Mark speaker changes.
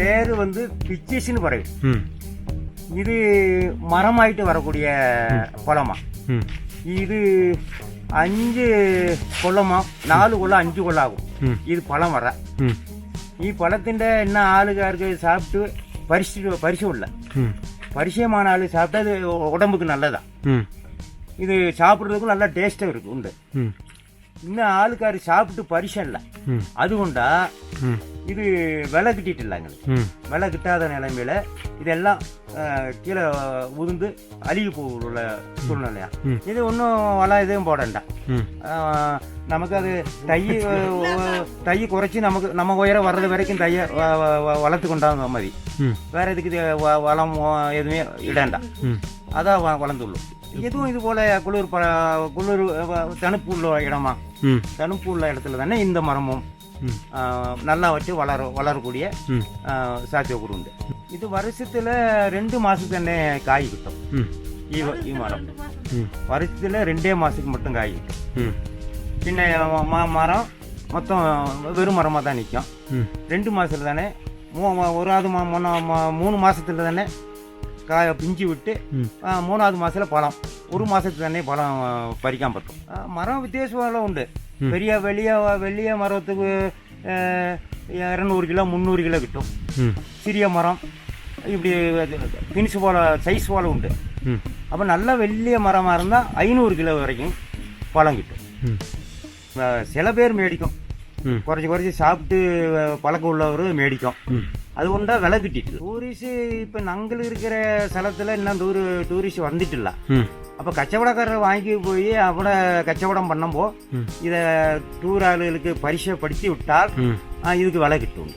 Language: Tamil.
Speaker 1: பேரு வந்து பிச்சிஸ்ன்னு பறவை. இது மரமாயிட்டு வரக்கூடிய பழமா. இது 5 கொள்ளமா, 4 கொள்ள 5 கொள்ள ஆகும். இது பழம் வர ഈ പഴത്തിന്റെ എന്ന ആളുകാർക്ക് സാപ്പിട്ട് പരിശുമില്ല. പരിചയமான ஆளு சாப்பிட்டா அது உடம்புக்கு நல்லதா. இது சாப்பிட்றதுக்கும் நல்ல டேஸ்டும் இருக்கு உண்டு. இன்னும் ஆளுக்காரு சாப்பிட்டு பரிசம் இல்லை. அதுകൊണ്ടാ இது விலை கிட்டிட்டு இல்லை. எங்களுக்கு விலை கிட்டாத நிலைமையில இதெல்லாம் கீழே உதிர்ந்து அழுகி போகுள்ள சூழ்நிலையா. இது ஒன்றும் வள எதுவும் போடண்டாம். நமக்கு அது தை குறைச்சி நமக்கு நம்ம உயரம் வர்றது வரைக்கும் தைய வளர்த்து கொண்டாங்க மதி. வேற இதுக்கு வளம் எதுவுமே இடண்டாம். அதான் வளர்ந்துள்ளோம். எதுவும் இது போல குளிர் தணுப்பு உள்ள இடமா, தணுப்பு உள்ள இடத்துல தானே இந்த மரமும் நல்லா வச்சு வளரக்கூடிய சாத்தியக்கூறு உண்டு. இது வருஷத்துல 2 மாசத்துக்கு தானே காய் கிட்டும். ஈ மரம் வருஷத்துல 2 மாசத்துக்கு மட்டும் காய் கிட்டும். பின்ன மரம் மொத்தம் வெறும் மரமா தான் நிற்கும். 2 மாசத்துல தானே, 3 மாசத்துல தானே காய பிஞ்சு விட்டு 3வது மாசத்துல பழம், 1 மாசத்துக்கு தானே பழம் பறிக்காம பற்றும். மரம் வித்தியாசம் உண்டு. பெரிய வெளிய மரத்துக்கு 200 கிலோ 300 கிலோ கிட்டும். சிறிய மரம் இப்படி பினிசு போல சைஸ் போல உண்டு. அப்போ நல்ல வெள்ளிய மரமாக இருந்தால் 500 கிலோ வரைக்கும் பழம் கிட்டும். சில பேர் மேடிக்கும், குறைச்சி சாப்பிட்டு பழக்கம் உள்ளவர் மேடிக்கும். அது கொண்டா விலை கிட்டிட்டு டூரிஸ்ட் இப்போ நாங்கள் இருக்கிற ஸ்தலத்தில் இன்னும் டூரிஸ்ட் வந்துட்டு இல்லை. அப்போ கச்சவடக்காரர் வாங்கி போய் அவட கச்சவடம் பண்ணும்போ இதை டூர் ஆளுகளுக்கு பரிசப்படுத்தி விட்டால் இதுக்கு விலை கிட்டும்.